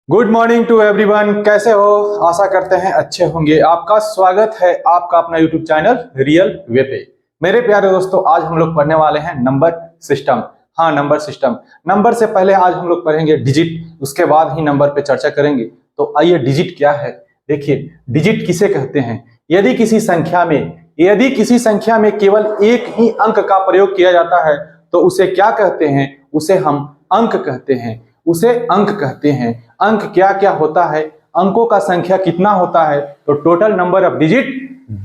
Good morning to everyone. कैसे हो? आशा करते हैं अच्छे होंगे। आपका स्वागत है आपका अपना यूट्यूब चैनल रियल वे पे। मेरे प्यारे दोस्तों, आज हम लोग पढ़ने वाले हैं नंबर सिस्टम। हाँ, नंबर सिस्टम। नंबर से पहले आज हम लोग पढ़ेंगे डिजिट, उसके बाद ही नंबर पे चर्चा करेंगे। तो आइए, डिजिट क्या है? देखिए, डिजिट किसे कहते हैं? यदि किसी संख्या में केवल एक ही अंक का प्रयोग किया जाता है तो उसे क्या कहते हैं? उसे हम अंक कहते हैं। उसे अंक कहते हैं। अंक क्या क्या होता है? अंकों का संख्या कितना होता है? तो टोटल नंबर ऑफ डिजिट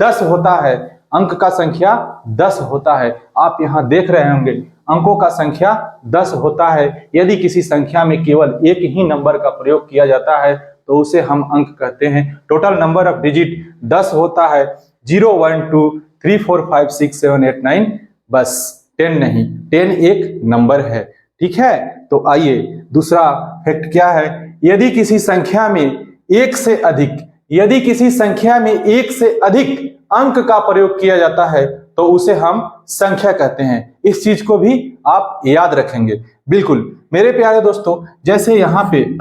10 होता है। अंक का संख्या 10 होता है। आप यहाँ देख रहे होंगे, अंकों का संख्या 10 होता है। यदि किसी संख्या में केवल एक ही नंबर का प्रयोग किया जाता है तो उसे हम अंक कहते हैं। टोटल नंबर ऑफ डिजिट 10 होता है। 0 1 2 3 4 5 6 7 8 9, बस 10 नहीं, 10 एक नंबर है। ठीक है, तो आइए, दूसरा फैक्ट क्या है? यदि किसी संख्या में एक से अधिक अंक का प्रयोग किया जाता है तो उसे हम संख्या कहते हैं। इस चीज को भी आप याद रखेंगे। बिल्कुल मेरे प्यारे दोस्तों, जैसे यहाँ पे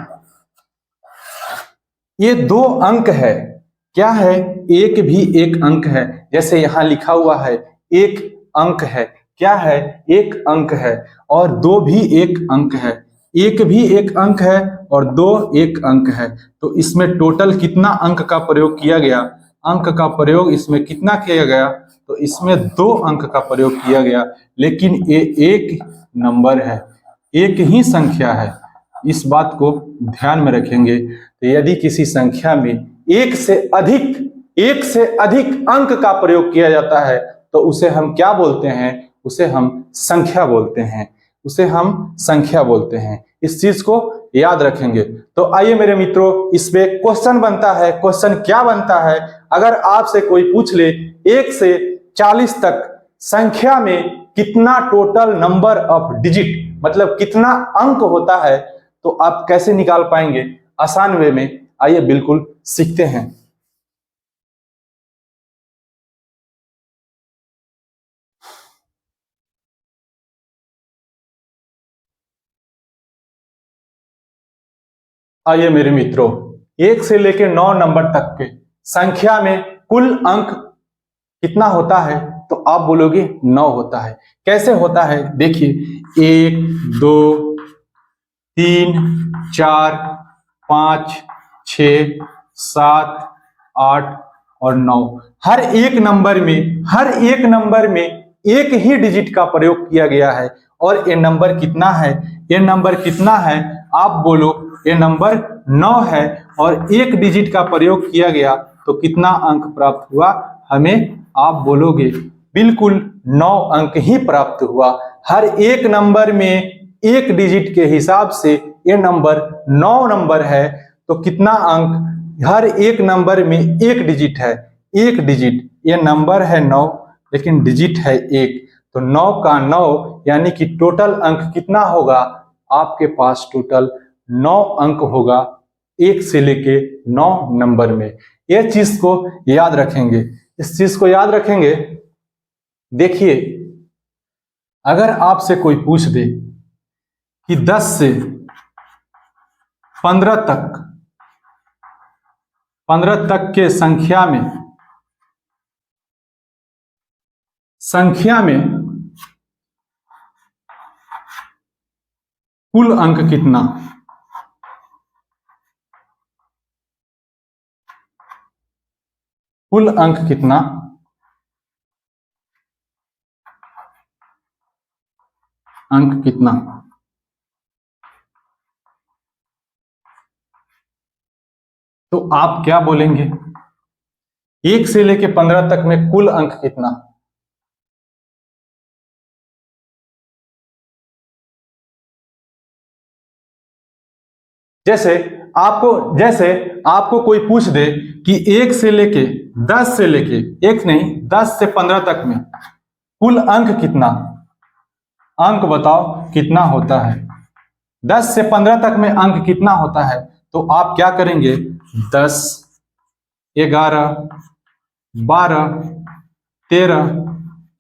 ये 2 अंक है, क्या है? एक भी एक अंक है। जैसे यहाँ लिखा हुआ है एक अंक है, क्या है? एक अंक है। और 2 भी एक अंक है। एक भी एक अंक है और 2 एक अंक है। तो इसमें टोटल कितना अंक का प्रयोग किया गया? अंक का प्रयोग इसमें कितना किया गया? तो इसमें 2 अंक का प्रयोग किया गया। लेकिन ये एक नंबर है, एक ही संख्या है। इस बात को ध्यान में रखेंगे। तो यदि किसी संख्या में एक से अधिक अंक का प्रयोग किया जाता है तो उसे हम क्या बोलते हैं? उसे हम संख्या बोलते हैं। इस चीज को याद रखेंगे। तो आइए मेरे मित्रों, इस पे क्वेश्चन बनता है। क्वेश्चन क्या बनता है? अगर आपसे कोई पूछ ले 1 से 40 तक संख्या में कितना टोटल नंबर ऑफ डिजिट, मतलब कितना अंक होता है, तो आप कैसे निकाल पाएंगे आसान वे में? आइए बिल्कुल सीखते हैं। आइए मेरे मित्रों, 1 से लेकर 9 नंबर तक के संख्या में कुल अंक कितना होता है? तो आप बोलोगे 9 होता है। कैसे होता है? देखिए, 1 2 3 4 5 6 7 8 और 9। हर एक नंबर में एक ही डिजिट का प्रयोग किया गया है। और ये नंबर कितना है? आप बोलो, ये नंबर 9 है। और एक डिजिट का प्रयोग किया गया तो कितना अंक प्राप्त हुआ हमें? आप बोलोगे बिल्कुल 9 अंक ही प्राप्त हुआ। हर एक नंबर में एक डिजिट के हिसाब से ये नंबर 9 नंबर है। तो कितना अंक? हर एक नंबर में एक डिजिट है। एक डिजिट, ये नंबर है 9 लेकिन डिजिट है 1। तो 9 का 9 यानी कि टोटल अंक कितना होगा? आपके पास टोटल 9 अंक होगा 1 से लेके 9 नंबर में। ये चीज को याद रखेंगे। इस चीज को याद रखेंगे। देखिए, अगर आपसे कोई पूछ दे कि 10 से 15 तक के संख्या में कुल अंक कितना? कुल अंक कितना? अंक कितना? तो आप क्या बोलेंगे? 1 से लेके 15 तक में कुल अंक कितना? जैसे आपको कोई पूछ दे कि 10 से 15 तक में कुल अंक कितना? अंक बताओ कितना होता है? 10 से 15 तक में अंक कितना होता है? तो आप क्या करेंगे? 10 11 12 13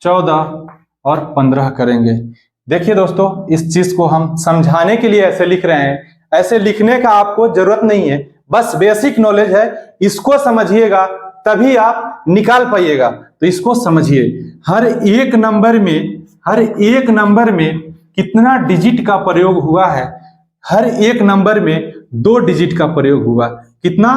14 और 15 करेंगे। देखिए दोस्तों, इस चीज को हम समझाने के लिए ऐसे लिख रहे हैं। ऐसे लिखने का आपको जरूरत नहीं है, बस बेसिक नॉलेज है, इसको समझिएगा तभी आप निकाल पाइएगा। तो इसको समझिए, हर एक नंबर में कितना डिजिट का प्रयोग हुआ है। हर एक नंबर में 2 डिजिट का प्रयोग हुआ, कितना?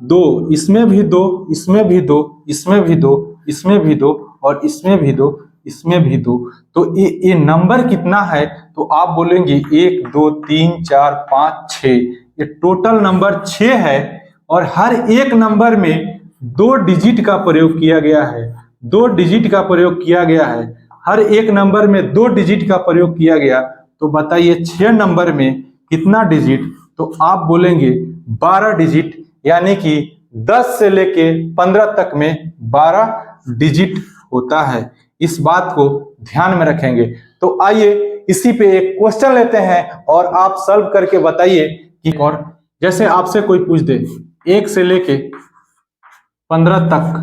2, इसमें भी 2, इसमें भी 2, इसमें भी 2, इसमें भी 2 और इसमें भी 2, इसमें भी 2। तो ये नंबर कितना है? तो आप बोलेंगे 1 2 3 4 5 6, ये टोटल नंबर 6 है। और हर एक नंबर में 2 डिजिट का प्रयोग किया गया है, 2 डिजिट का प्रयोग किया गया है। हर एक नंबर में 2 डिजिट का प्रयोग किया गया। तो बताइए 6 नंबर में कितना डिजिट? तो आप बोलेंगे 12 डिजिट, यानी कि 10 से लेके 15 तक में 12 डिजिट होता है। इस बात को ध्यान में रखेंगे। तो आइए इसी पे एक क्वेश्चन लेते हैं और आप सॉल्व करके बताइए कि, और जैसे आपसे कोई पूछ दे 1 से लेके 15 तक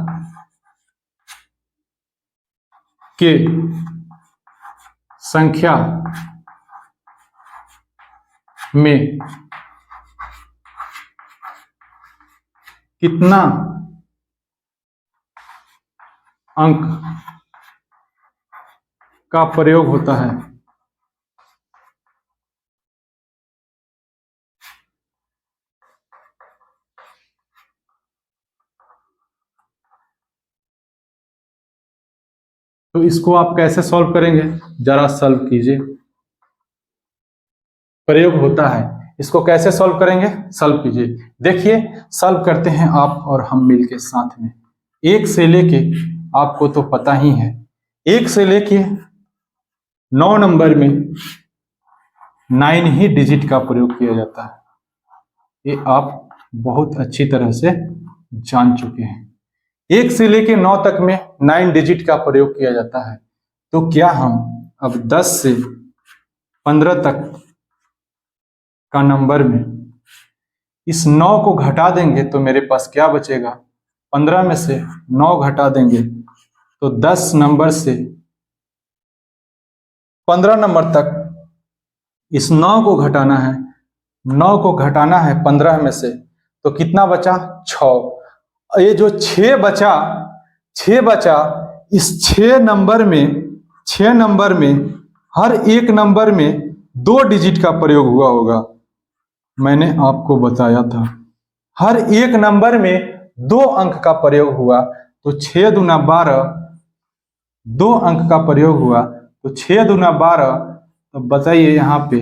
के संख्या में कितना अंक का प्रयोग होता है? तो इसको आप कैसे सॉल्व करेंगे, जरा सॉल्व कीजिए। प्रयोग होता है, इसको कैसे सॉल्व करेंगे? सॉल्व कीजिए। देखिए सॉल्व करते हैं आप और हम मिलके साथ में। 1 से लेके, आपको तो पता ही है, 1 से लेके 9 नंबर में 9 ही डिजिट का प्रयोग किया जाता है। ये आप बहुत अच्छी तरह से जान चुके हैं। 1 से लेके 9 तक में 9 डिजिट का प्रयोग किया जाता है। तो क्या हम अब 10 से 15 तक का नंबर में इस 9 को घटा देंगे तो मेरे पास क्या बचेगा? 15 में से 9 घटा देंगे तो 10 नंबर से 15 नंबर तक इस 9 को घटाना है। 9 को घटाना है 15 में से, तो कितना बचा? 6। ये जो 6 बचा, इस 6 नंबर में हर एक नंबर में 2 डिजिट का प्रयोग हुआ होगा। मैंने आपको बताया था हर एक नंबर में 2 अंक का प्रयोग हुआ। तो 6 दूना 12, 2 अंक का प्रयोग हुआ तो 6 दूना 12। तो बताइए यहाँ पे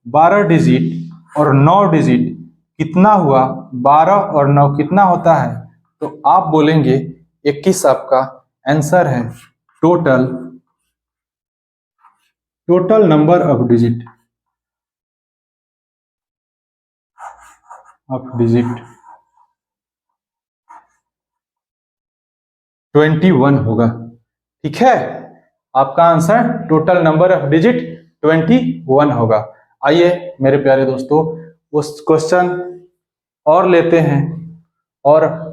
12 डिजिट और 9 डिजिट कितना हुआ? 12 और 9 कितना होता है? तो आप बोलेंगे 21 आपका आंसर है। टोटल नंबर ऑफ डिजिट 21 होगा। ठीक है, आपका answer total number of digit 21 होगा। आइए मेरे प्यारे दोस्तों, उस क्वेश्चन और लेते हैं और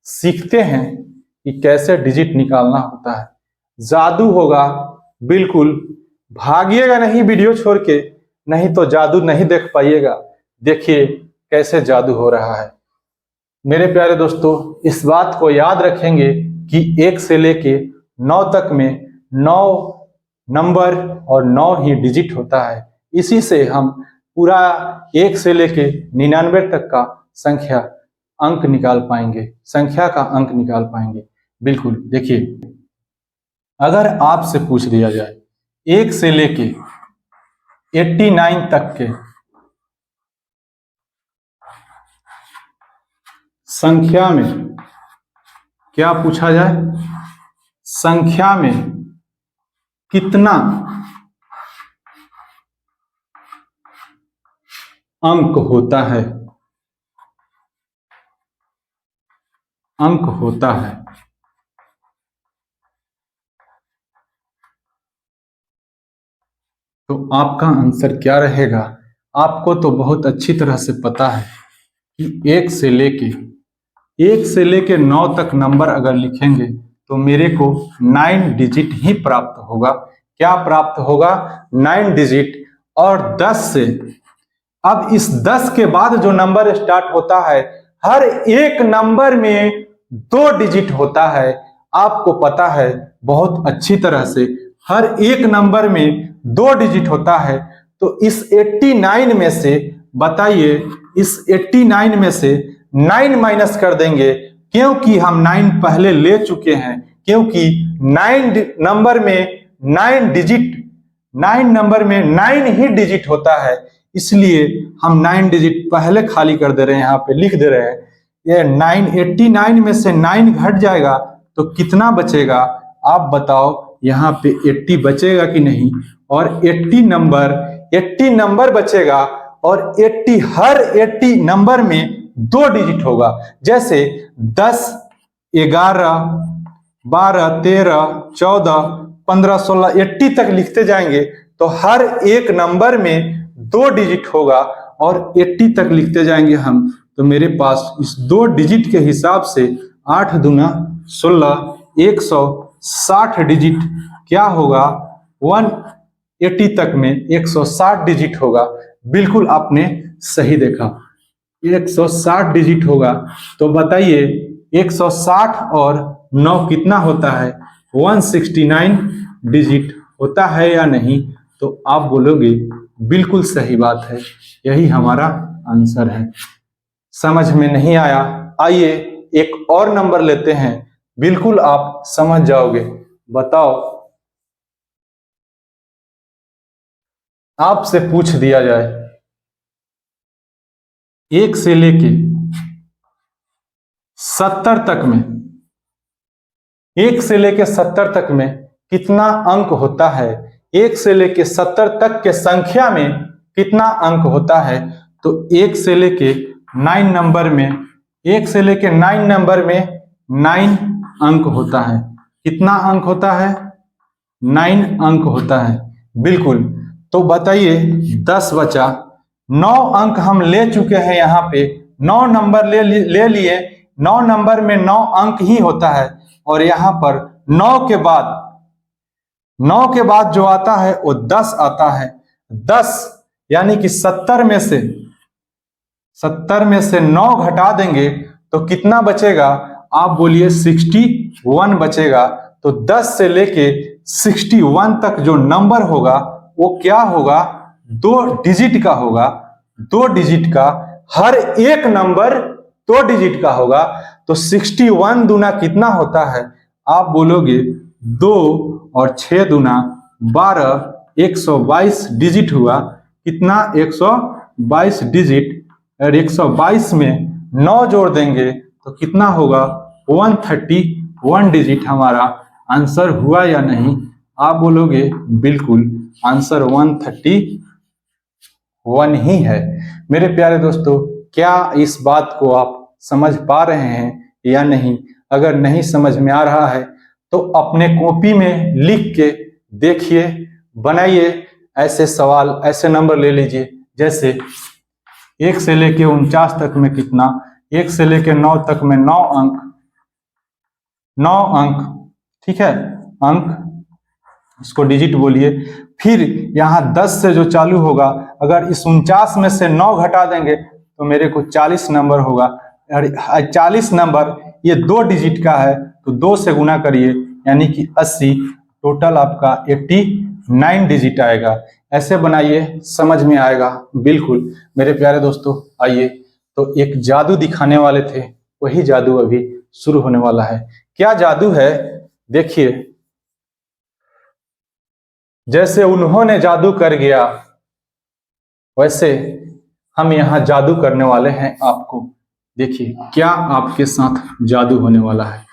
सीखते हैं कि कैसे डिजिट निकालना होता है। जादू होगा, बिल्कुल भागिएगा नहीं वीडियो छोड़ के, नहीं तो जादू नहीं देख पाइएगा। देखिए कैसे जादू हो रहा है। मेरे प्यारे दोस्तों, इस बात को याद रखेंगे कि 1 से लेके 9 तक में 9 नंबर और 9 ही डिजिट होता है। इसी से हम पूरा 1 से लेके 99 तक का संख्या का अंक निकाल पाएंगे। बिल्कुल देखिए, अगर आपसे पूछ दिया जाए 1 से लेके 89 तक के संख्या में, क्या पूछा जाए? संख्या में कितना अंक होता है? तो आपका आंसर क्या रहेगा? आपको तो बहुत अच्छी तरह से पता है कि 1 से लेके 9 तक नंबर अगर लिखेंगे तो मेरे को 9 डिजिट ही प्राप्त होगा। क्या प्राप्त होगा? 9 डिजिट। और अब इस 10 के बाद जो नंबर स्टार्ट होता है, हर एक नंबर में 2 डिजिट होता है। आपको पता है बहुत अच्छी तरह से, हर एक नंबर में 2 डिजिट होता है। तो इस 89 में से बताइए, इस 89 में से 9 माइनस कर देंगे, क्योंकि हम 9 पहले ले चुके हैं। क्योंकि 9 नंबर में 9 डिजिट, 9 नंबर में 9 ही डिजिट होता है, इसलिए हम 9 डिजिट पहले खाली कर दे रहे हैं, यहाँ पे लिख दे रहे हैं। ये 89 में से 9 घट जाएगा तो कितना बचेगा आप बताओ। यहाँ पे 80 बचेगा कि नहीं, और 80 नंबर बचेगा, और 80 हर 80 नंबर में 2 डिजिट होगा। जैसे 10, 11, 12, 13, 14, 15, 16, 80 तक लिखते जाएंगे तो हर एक नंबर में 2 डिजिट होगा, और 80 तक लिखते जाएंगे हम तो मेरे पास इस 2 डिजिट के हिसाब से 8 दूना 16, 160 डिजिट क्या होगा, 180 तक में 160 डिजिट होगा। बिल्कुल आपने सही देखा, 160 डिजिट होगा। तो बताइए 160 और 9 कितना होता है, 169 डिजिट होता है या नहीं। तो आप बोलोगे बिल्कुल सही बात है, यही हमारा आंसर है। समझ में नहीं आया, आइए एक और नंबर लेते हैं, बिल्कुल आप समझ जाओगे। बताओ, आपसे पूछ दिया जाए 1 से लेके 70 तक में, 1 से लेके 70 तक में कितना अंक होता है, 1 से लेके 70 तक के संख्या में कितना अंक होता है। तो 1 से लेके 9 नंबर में, 1 से लेके 9 नंबर में 9 अंक होता है। कितना अंक होता है, 9 अंक होता है। बिल्कुल। तो बताइए 10 बचा, 9 अंक हम ले चुके हैं, यहाँ पे 9 नंबर ले लिए, 9 नंबर में 9 अंक ही होता है। और यहाँ पर 9 के बाद जो आता है वो 10 आता है। 10 यानी कि 70 में से 9 घटा देंगे तो कितना बचेगा, आप बोलिए 61 बचेगा। तो 10 से लेके 61 तक जो नंबर होगा वो क्या होगा, 2 डिजिट का होगा। 2 डिजिट का, हर एक नंबर 2 डिजिट का होगा। तो 61 दूना कितना होता है, आप बोलोगे 2 और 6 दूना 12, 122 डिजिट हुआ। कितना, 122 डिजिट। और 122 में 9 जोड़ देंगे तो कितना होगा, 131 डिजिट हमारा आंसर हुआ या नहीं। आप बोलोगे बिल्कुल आंसर 131 ही है। मेरे प्यारे दोस्तों, क्या इस बात को आप समझ पा रहे हैं या नहीं। अगर नहीं समझ में आ रहा है तो अपने कॉपी में लिख के देखिए, बनाइए ऐसे सवाल, ऐसे नंबर ले लीजिए। जैसे 1 से लेके 49 तक में कितना, 1 से लेके 9 तक में 9 अंक, 9 अंक, ठीक है, अंक, इसको डिजिट बोलिए। फिर यहाँ 10 से जो चालू होगा, अगर इस 49 में से 9 घटा देंगे तो मेरे को 40 नंबर होगा। और 40 नंबर ये 2 डिजिट का है, तो 2 से गुना करिए यानी कि 80, टोटल आपका 89 डिजिट आएगा। ऐसे बनाइए, समझ में आएगा। बिल्कुल मेरे प्यारे दोस्तों, आइए तो एक जादू दिखाने वाले थे, वही जादू अभी शुरू होने वाला है। क्या जादू है, देखिए। जैसे उन्होंने जादू कर गया, वैसे हम यहाँ जादू करने वाले हैं आपको। देखिए क्या आपके साथ जादू होने वाला है।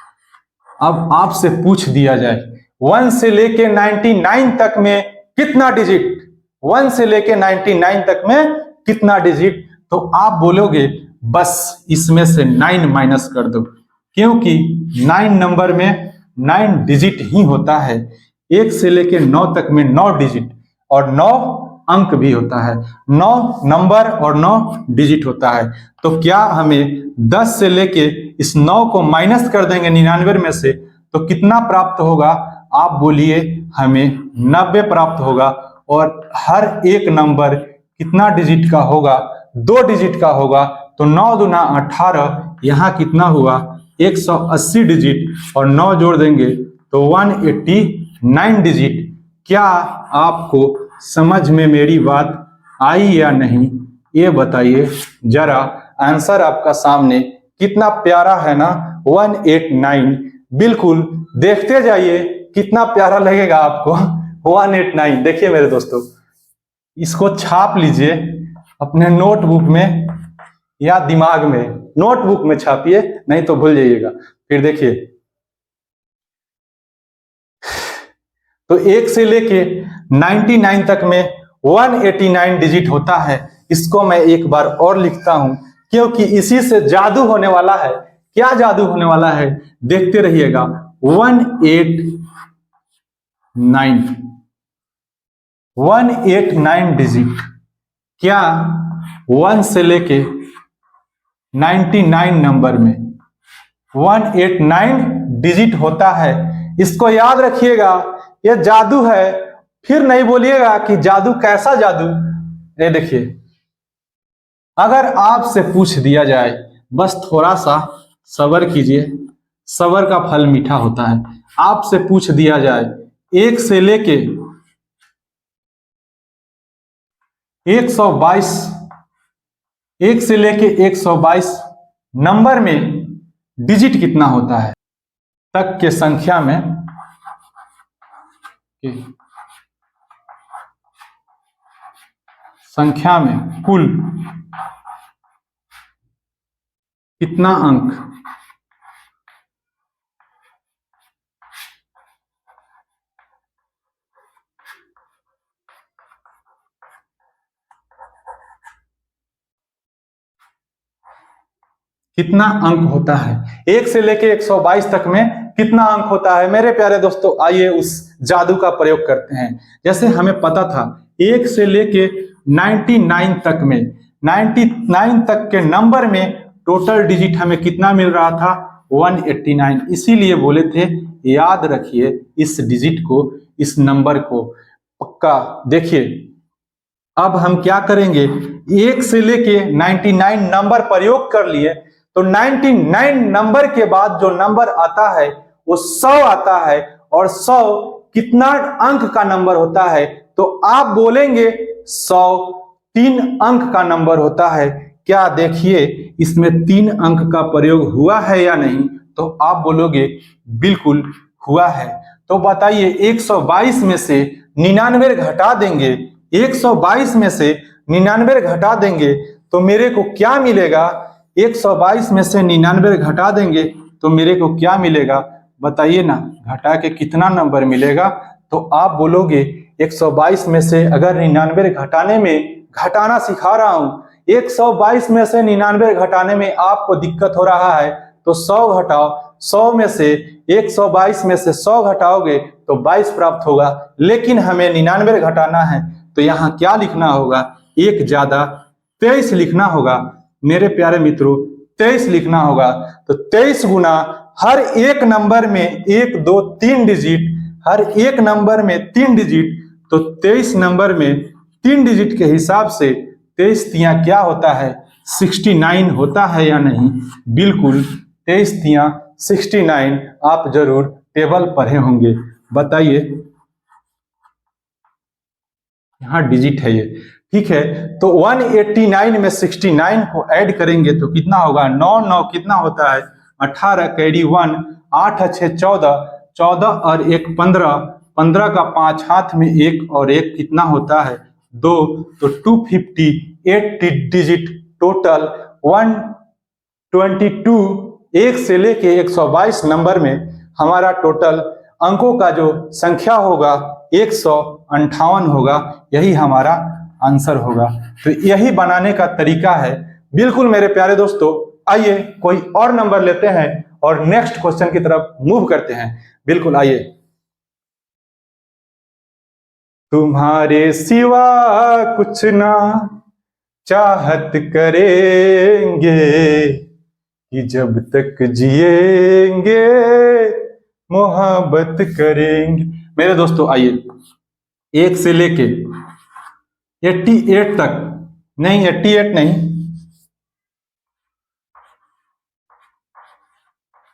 अब आपसे पूछ दिया जाए 1 से लेके 99 तक में कितना डिजिट, 1 से लेके 99 तक में कितना डिजिट। तो आप बोलोगे बस इसमें से 9 माइनस कर दो, क्योंकि 9 नंबर में 9 डिजिट ही होता है। 1 से लेके 9 तक में 9 डिजिट और 9 अंक भी होता है, 9 नंबर और 9 डिजिट होता है। तो क्या हमें 10 से लेके इस 9 को माइनस कर देंगे 99 में से, तो कितना प्राप्त होगा, आप बोलिए हमें 90 प्राप्त होगा। और हर एक नंबर कितना डिजिट का होगा, 2 डिजिट का होगा, तो 9 दूना 18, यहाँ कितना हुआ 180 डिजिट और 9 जोड़ देंगे तो 189 डिजिट। क्या आपको समझ में मेरी बात आई या नहीं, ये बताइए जरा। आंसर आपका सामने कितना प्यारा है ना, 189। बिल्कुल देखते जाइए कितना प्यारा लगेगा आपको 189। देखिए मेरे दोस्तों, इसको छाप लीजिए अपने नोटबुक में या दिमाग में। नोटबुक में छापिए, नहीं तो भूल जाइएगा। फिर देखिए, तो 1 से लेके 99 तक में 189 डिजिट होता है। इसको मैं एक बार और लिखता हूं, क्योंकि इसी से जादू होने वाला है। क्या जादू होने वाला है, देखते रहिएगा। 189 डिजिट। क्या 1 से लेके 99 नंबर में 189 डिजिट होता है। इसको याद रखिएगा, ये जादू है। फिर नहीं बोलिएगा कि जादू, कैसा जादू। ये देखिए, अगर आपसे पूछ दिया जाए, बस थोड़ा सा सब्र कीजिए, सब्र का फल मीठा होता है। आपसे पूछ दिया जाए 1 से लेके 122, 1 से लेके 122 नंबर में डिजिट कितना होता है तक के संख्या में, कुल कितना अंक होता है। 1 से लेके 122 तक में कितना अंक होता है मेरे प्यारे दोस्तों। आइए उस जादू का प्रयोग करते हैं। जैसे हमें पता था 1 से लेके 99 तक में, 99 तक के नंबर में टोटल डिजिट हमें कितना मिल रहा था, 189। इसीलिए बोले थे याद रखिए इस डिजिट को, इस नंबर को पक्का। देखिए अब हम क्या करेंगे, 1 से लेके 99 नंबर प्रयोग कर लिए, तो 99 नंबर के बाद जो नंबर आता है वो 100 आता है। और 100 कितना अंक का नंबर होता है, तो आप बोलेंगे 100 3 अंक का नंबर होता है। क्या देखिए इसमें 3 अंक का प्रयोग हुआ है या नहीं, तो आप बोलोगे बिल्कुल हुआ है। तो बताइए 122 में से 99 घटा देंगे, 122 में से 99 घटा देंगे तो मेरे को क्या मिलेगा, 122 में से 99 घटा देंगे तो मेरे को क्या मिलेगा, बताइए ना, घटा के कितना नंबर मिलेगा। तो आप बोलोगे 122 में से अगर 99 घटाने में, घटाना सिखा रहा हूं, 122 में से 99 घटाने में आपको दिक्कत हो रहा है तो 100 घटाओ, 100 में से 122 में से 100 घटाओगे तो 22 प्राप्त होगा। लेकिन हमें 99 घटाना है तो यहाँ क्या लिखना होगा, 1 ज्यादा 23 लिखना होगा मेरे प्यारे मित्रों, 23 लिखना होगा। तो 23 गुना हर एक नंबर में 1 2 3 डिजिट, हर एक नंबर में 3 डिजिट, तो 23 नंबर में 3 डिजिट के हिसाब से 23 तिया क्या होता है, 69 होता है या नहीं। बिल्कुल 23 तिया 69। आप जरूर टेबल पढ़े होंगे, बताइए। यहाँ डिजिट है ये, ठीक है। तो 189 में 69 को ऐड करेंगे तो कितना होगा, 9 9 कितना होता है 18, कैरी 1, 8 अच्छे 14, 14 और 1 15, 15 का 5 हाथ में 1 और 1 कितना होता है 2, तो 258 डिजिट टोटल 122। 1 से लेके 122 नंबर में हमारा टोटल अंकों का जो संख्या होगा 158 होगा। यही हमारा आंसर होगा। तो यही बनाने का तरीका है। बिल्कुल मेरे प्यारे दोस्तों, आइए कोई और नंबर लेते हैं और नेक्स्ट क्वेश्चन की तरफ मूव करते हैं। बिल्कुल आइए। तुम्हारे सिवा कुछ ना चाहत करेंगे कि जब तक जिएंगे मोहब्बत करेंगे। मेरे दोस्तों आइए, 1 से लेके 88 तक नहीं, 88 नहीं,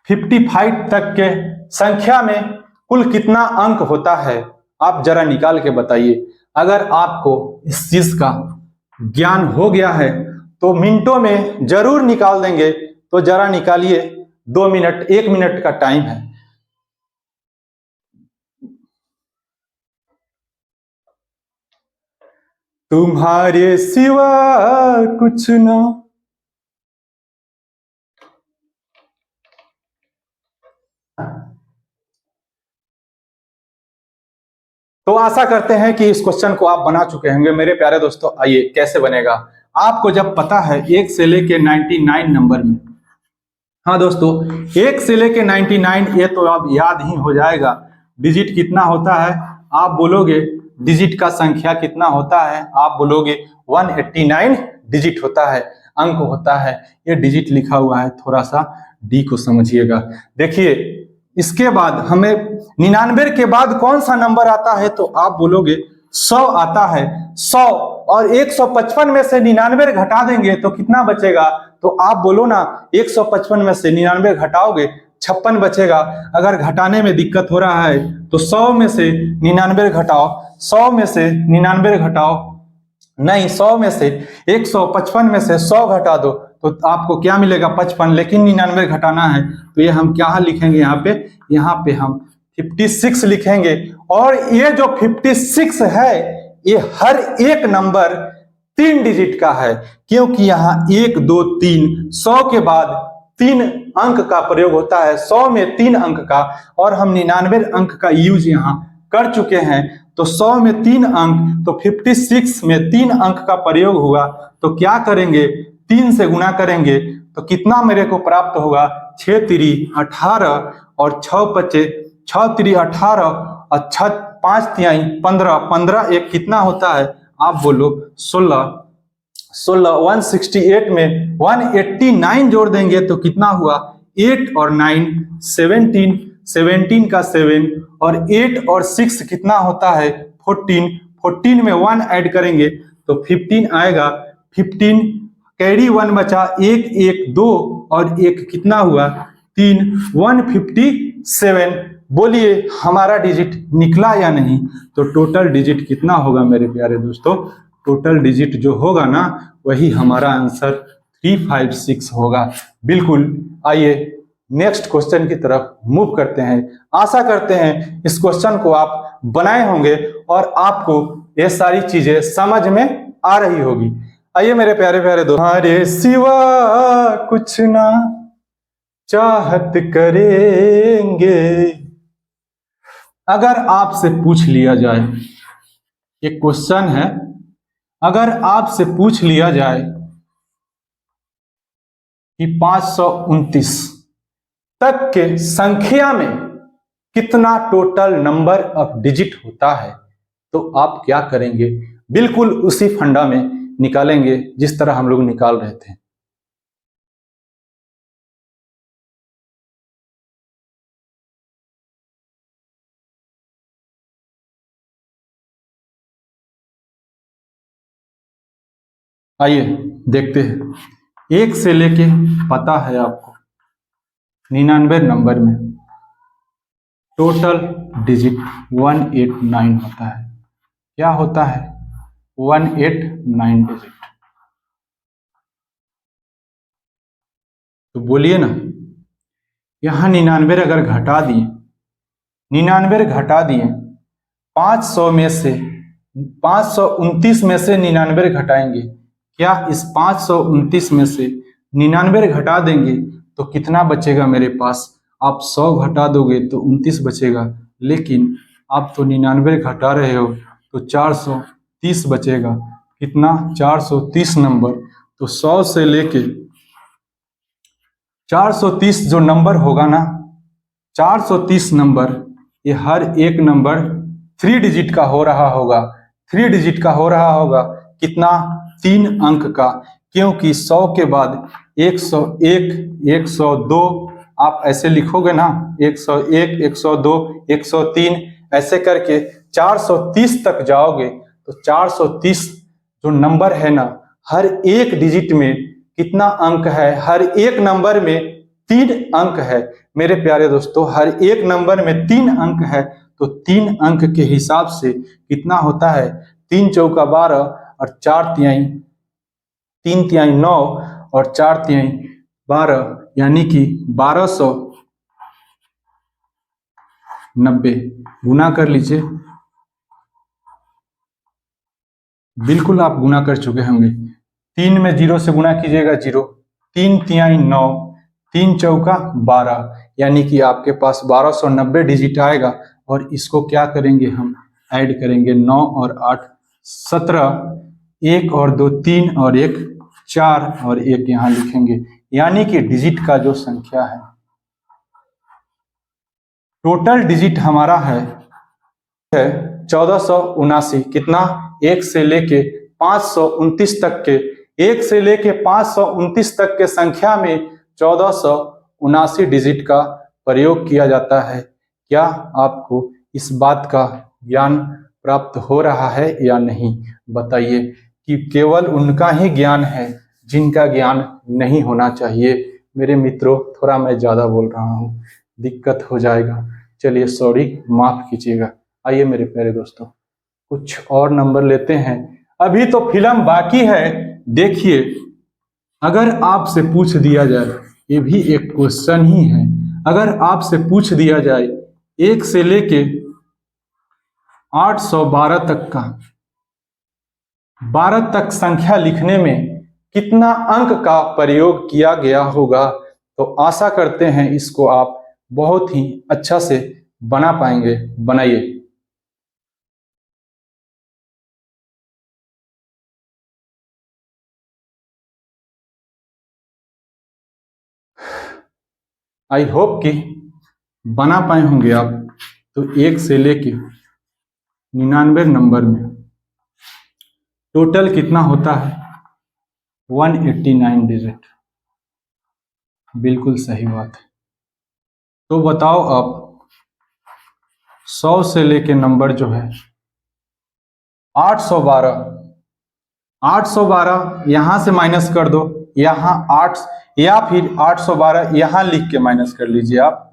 55 तक के संख्या में कुल कितना अंक होता है, आप जरा निकाल के बताइए। अगर आपको इस चीज का ज्ञान हो गया है तो मिनटों में जरूर निकाल देंगे, तो जरा निकालिए। 2 मिनट, 1 मिनट का टाइम है। तुम्हारे सिवा कुछ ना। तो आशा करते हैं कि इस क्वेश्चन को आप बना चुके होंगे मेरे प्यारे दोस्तों। आइए कैसे बनेगा, आपको जब पता है 1 से लेके 99 नंबर में, हाँ दोस्तों 1 से लेके 99 ये तो अब याद ही हो जाएगा। डिजिट कितना होता है आप बोलोगे, डिजिट का संख्या कितना होता है आप बोलोगे 189 डिजिट होता है, अंक होता है। ये डिजिट लिखा हुआ है, थोड़ा सा डी को समझिएगा। देखिए इसके बाद हमें 99 के बाद कौन सा नंबर आता है, तो आप बोलोगे 100 आता है। 100 और 155 में से 99 घटा देंगे तो कितना बचेगा, तो आप बोलो ना 155 में से 99 घटाओगे 56 बचेगा। अगर घटाने में दिक्कत हो रहा है तो 100 में से 99 घटाओ, 100 में से 99 घटाओ, नहीं 100 में से 155 में से 100 घटा दो तो आपको क्या मिलेगा 55, लेकिन 99 घटाना है तो ये हम क्या लिखेंगे यहाँ पे हम 56 लिखेंगे। और ये जो 56 है ये हर एक नंबर 3 डिजिट का है, क्योंकि यहाँ 1 2 3 100 के बाद 3 अंक का प्रयोग होता है, 100 में 3 अंक का, और हम 99 अंक का यूज यहाँ कर चुके हैं। तो 100 में 3 अंक, तो 56 में 3 अंक का प्रयोग हुआ, तो क्या करेंगे 3 से गुना करेंगे तो कितना मेरे को प्राप्त होगा 6 3 18 और 6 5 6 3 18 और 6 5 3 15, 15 एक कितना होता है आप बोलो 16। 16 168 में 189 जोड़ देंगे तो कितना हुआ 8 और 9 17, 17 का 7 और 8 और 6 कितना होता है 14, 14 में 1 ऐड करेंगे तो 15 आएगा। 15 कैरी 1 बचा, 1 1 2 और 1 कितना हुआ 3, 157। बोलिए हमारा डिजिट निकला या नहीं। तो टोटल डिजिट कितना होगा मेरे प्यारे दोस्तों, टोटल डिजिट जो होगा ना वही हमारा आंसर 356 होगा। बिल्कुल। आइए नेक्स्ट क्वेश्चन की तरफ मूव करते हैं। आशा करते हैं इस क्वेश्चन को आप बनाए होंगे और आपको ये सारी चीजें समझ में आ रही होगी। आइए मेरे प्यारे प्यारे दोस्त, तुम्हारे सिवा कुछ ना चाहत करेंगे। अगर आपसे पूछ लिया जाए, एक क्वेश्चन है, अगर आपसे पूछ लिया जाए कि 529 तक के संख्या में कितना टोटल नंबर ऑफ डिजिट होता है, तो आप क्या करेंगे, बिल्कुल उसी फंडा में निकालेंगे जिस तरह हम लोग निकाल रहे थे। आइए देखते हैं। 1 से लेके पता है आपको 99 नंबर में टोटल डिजिट 189 होता है। क्या होता है 189 डिजिट। तो बोलिए ना, यहां 99 अगर घटा दिए, 99 घटा दिए 500 में से 529 में से 99 घटाएंगे, क्या इस 529 में से 99 घटा देंगे तो कितना बचेगा मेरे पास, आप 100 घटा दोगे तो 29 बचेगा, लेकिन आप तो 99 घटा रहे हो तो 430 बचेगा। कितना 430 नंबर। तो 100 से लेके 430 जो नंबर होगा ना, 430 नंबर, ये हर एक नंबर 3 डिजिट का हो रहा होगा। 3 डिजिट का हो रहा होगा, कितना 3 अंक का, क्योंकि 100 के बाद 101 102 आप ऐसे लिखोगे ना, 101 102 103 ऐसे करके 430 तक जाओगे तो 430 जो नंबर है ना, हर एक डिजिट में कितना अंक है? हर एक नंबर में 3 अंक है मेरे प्यारे दोस्तों। हर एक नंबर में 3 अंक है, तो 3 अंक के हिसाब से कितना होता है? 3 चौका 12 और 4 तिहाई 3 तिहाई 9 और 4 तिहाई 12, यानी कि 1290। गुना कर लीजिए। बिल्कुल आप गुना कर चुके होंगे। 3 में 0 से गुना कीजिएगा 0, 3 तिहाई 9, 3 चौका 12, यानी कि आपके पास 1290 डिजिट आएगा। और इसको क्या करेंगे? हम ऐड करेंगे। 9 और 8 17, 1 और 2 3 और 1 4 और 1 यहाँ लिखेंगे, यानी कि डिजिट का जो संख्या है, टोटल डिजिट हमारा है 1479। कितना? 1 से लेके 529 तक के, 1 से लेके 529 तक के संख्या में 1479 डिजिट का प्रयोग किया जाता है। क्या आपको इस बात का ज्ञान प्राप्त हो रहा है या नहीं? बताइए कि केवल उनका ही ज्ञान है जिनका ज्ञान नहीं होना चाहिए। मेरे मित्रों, थोड़ा मैं ज़्यादा बोल रहा हूँ, दिक्कत हो जाएगा। चलिए सॉरी, माफ़ कीजिएगा। आइए मेरे प्यारे दोस्तों, कुछ और नंबर लेते हैं। अभी तो फिल्म बाकी है। देखिए, अगर आपसे पूछ दिया जाए, ये भी एक क्वेश्चन ही है, अगर आपसे पूछ दिया जाए 1 से लेके 812 तक का 12 तक संख्या लिखने में कितना अंक का प्रयोग किया गया होगा, तो आशा करते हैं इसको आप बहुत ही अच्छा से बना पाएंगे। बनाइए। आई होप कि बना पाए होंगे आप। तो 1 से लेके 99 नंबर में टोटल कितना होता है? 189 डिजिट। बिल्कुल सही बात है। तो बताओ आप, 100 से लेके नंबर जो है 812, 812 यहां से माइनस कर दो, यहाँ 8, या फिर 812 यहाँ लिख के माइनस कर लीजिए आप।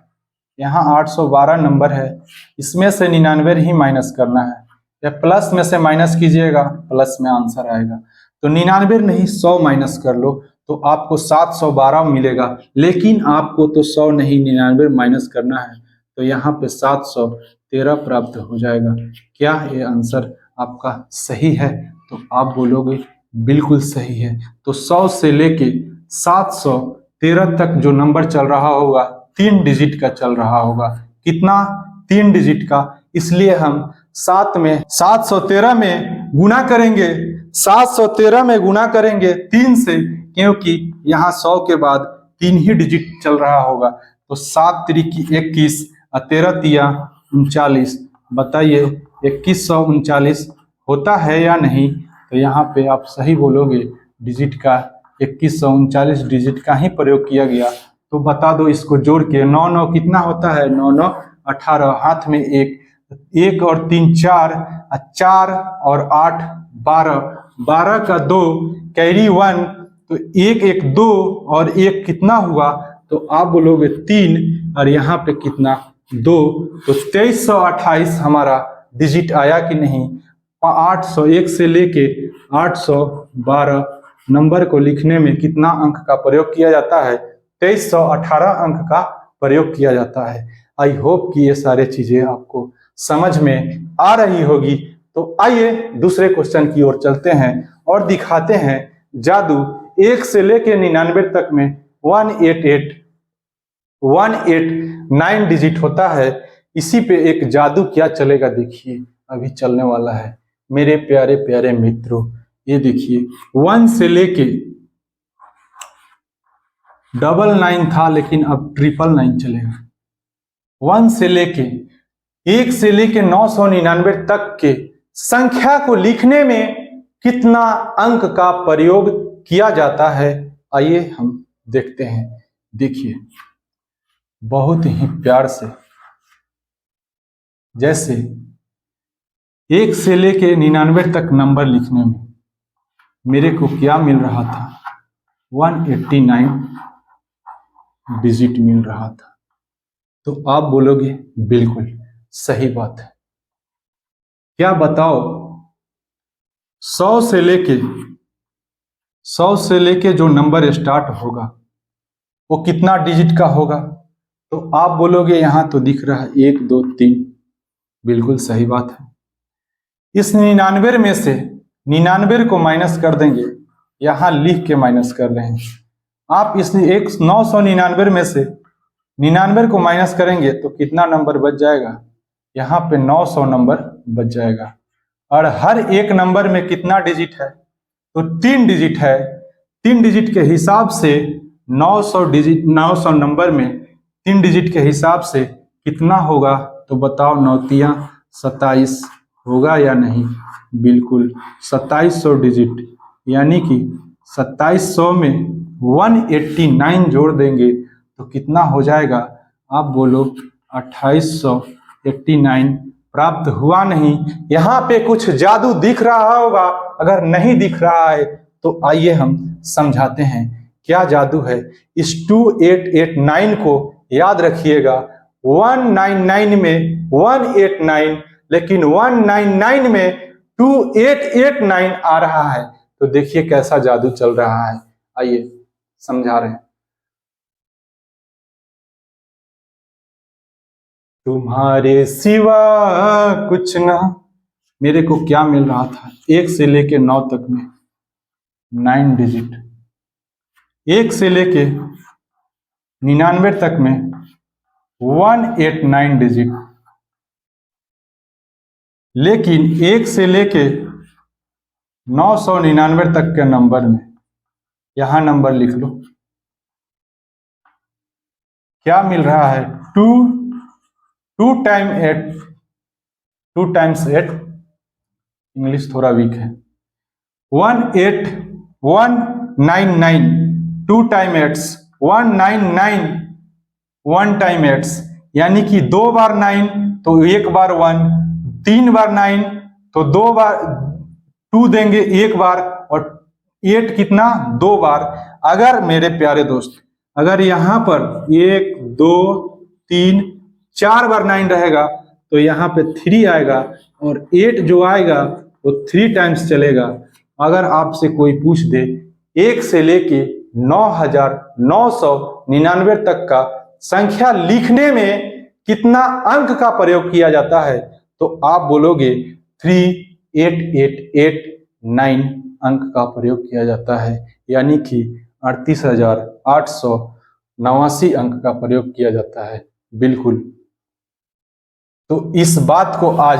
यहाँ 812 नंबर है, इसमें से 99 ही माइनस करना है, या प्लस में से माइनस कीजिएगा, प्लस में आंसर आएगा। तो 99 नहीं, 100 माइनस कर लो तो आपको 712 मिलेगा। लेकिन आपको तो 100 नहीं 99 माइनस करना है, तो यहाँ पे 713 प्राप्त हो जाएगा। क्या ये आंसर आपका सही है? तो आप बोलोगे बिल्कुल सही है। तो 100 से लेके 713 तक जो नंबर चल रहा होगा, 3 डिजिट का चल रहा होगा। कितना? 3 डिजिट का। इसलिए हम 713 में गुना करेंगे, 713 में गुना करेंगे 3 से, क्योंकि यहाँ 100 के बाद 3 ही डिजिट चल रहा होगा। तो 7 त्रिकी 21 और 13 तिया 39। बताइए 2139 होता है या नहीं? तो यहाँ पे आप सही बोलोगे, डिजिट का 2139 डिजिट का ही प्रयोग किया गया। तो बता दो इसको जोड़ के, 9 9 कितना होता है? 9 9 18, हाथ में 1, 1 और 3 4, 4 और 8 12, 12 का 2 कैरी 1, तो 1 1 2 और 1 कितना हुआ? तो आप बोलोगे 3, और यहाँ पे कितना? 2। तो 2328 हमारा डिजिट आया कि नहीं? 801 से लेके 812 नंबर को लिखने में कितना अंक का प्रयोग किया जाता है? 2318 अंक का प्रयोग किया जाता है। आई होप कि ये सारे चीजें आपको समझ में आ रही होगी। तो आइए दूसरे क्वेश्चन की ओर चलते हैं और दिखाते हैं जादू। 1 से लेके 99 तक में 189 डिजिट होता है। इसी पे एक जादू क्या चलेगा, देखिए अभी चलने वाला है मेरे प्यारे प्यारे मित्रों। ये देखिए 1 से लेके 99 था, लेकिन अब 999 चलेगा। 1 से लेके 1 से लेके 999 तक के संख्या को लिखने में कितना अंक का प्रयोग किया जाता है? आइए हम देखते हैं। देखिए बहुत ही प्यार से, जैसे 1 से लेके 99 तक नंबर लिखने में मेरे को क्या मिल रहा था, 189 डिजिट मिल रहा था। तो आप बोलोगे बिल्कुल सही बात है। क्या बताओ, 100 से लेके जो नंबर स्टार्ट होगा वो कितना डिजिट का होगा? तो आप बोलोगे यहां तो दिख रहा है 1 2 3। बिल्कुल सही बात है। इस 99 में से 99 को माइनस कर देंगे, यहां लिख के माइनस कर रहे हैं आप। इस 999 में से 99 को माइनस करेंगे तो कितना नंबर बच जाएगा? यहाँ पे 900 नंबर बच जाएगा। और हर एक नंबर में कितना डिजिट है? तो 3 डिजिट है। 3 डिजिट के हिसाब से 900 नंबर में 3 डिजिट के हिसाब से कितना होगा? तो बताओ, 9 तिया 27 होगा या नहीं? बिल्कुल 2700 डिजिट, यानी कि 2700 में 189 जोड़ देंगे तो कितना हो जाएगा? आप बोलो 2889 प्राप्त हुआ नहीं। यहाँ पे कुछ जादू दिख रहा होगा, अगर नहीं दिख रहा है तो आइए हम समझाते हैं क्या जादू है। इस 2889 को याद रखिएगा, 199 में 189, लेकिन 199 में 2889 आ रहा है। तो देखिए कैसा जादू चल रहा है, आइए समझा रहे हैं। तुम्हारे सिवा कुछ ना, मेरे को क्या मिल रहा था? 1 से लेके 9 तक में 9 डिजिट, 1 से लेके 99 तक में 189 डिजिट, लेकिन 1 से लेके 999 तक के नंबर में, यहां नंबर लिख लो, क्या मिल रहा है? 2 टाइम्स 8, इंग्लिश थोड़ा वीक है, 199, 2 टाइम 8, 199, 1 टाइम 8, यानी कि 2 बार 9 तो 1 बार 1, 3 बार 9 तो 2 बार 2 देंगे 1 बार, और 8 कितना? 2 बार। अगर मेरे प्यारे दोस्त, अगर यहाँ पर 1 2 3 4 बार 9 रहेगा तो यहाँ पे 3 आएगा, और 8 जो आएगा वो 3 टाइम्स चलेगा। अगर आपसे कोई पूछ दे 1 से लेके 9999 तक का संख्या लिखने में कितना अंक का प्रयोग किया जाता है, तो आप बोलोगे 38889 अंक का प्रयोग किया जाता है, यानी कि 38,889 अंक का प्रयोग किया जाता है। बिल्कुल, तो इस बात को आज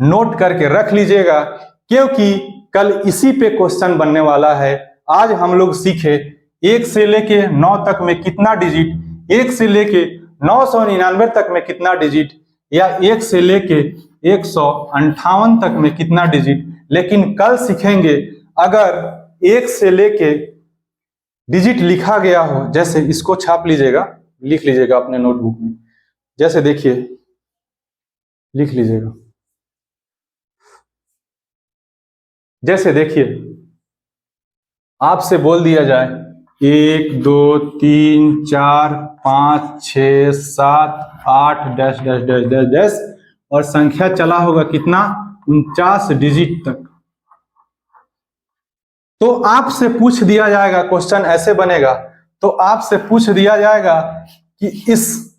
नोट करके रख लीजिएगा, क्योंकि कल इसी पे क्वेश्चन बनने वाला है। आज हम लोग सीखे 1 से लेके 9 तक में कितना डिजिट, 1 से लेके 999 तक में कितना डिजिट, या 1 से लेके 158 तक में कितना डिजिट। लेकिन कल सीखेंगे अगर 1 से लेके डिजिट लिखा गया हो, जैसे इसको छाप लीजिएगा, लिख लीजिएगा अपने नोटबुक में, जैसे देखिए लिख लीजिएगा, जैसे देखिए आपसे बोल दिया जाए 1 2 3 4 5 6 7 8 dash dash dash dash dash, और संख्या चला होगा कितना? 49 डिजिट तक। तो आपसे पूछ दिया जाएगा, क्वेश्चन ऐसे बनेगा, तो आपसे पूछ दिया जाएगा कि इस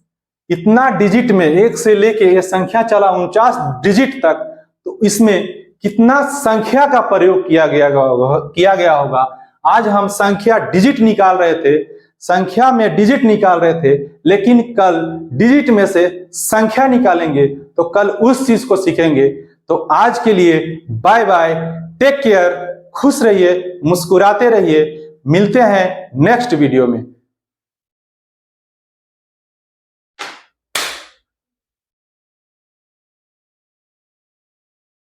इतना डिजिट में 1 से लेके ये संख्या चला 49 डिजिट तक, तो इसमें कितना संख्या का प्रयोग किया गया होगा। आज हम संख्या डिजिट निकाल रहे थे, संख्या में डिजिट निकाल रहे थे, लेकिन कल डिजिट में से संख्या निकालेंगे, तो कल उस चीज को सीखेंगे। तो आज के लिए बाय बाय, टेक केयर, खुश रहिए, मुस्कुराते रहिए, मिलते हैं नेक्स्ट वीडियो में।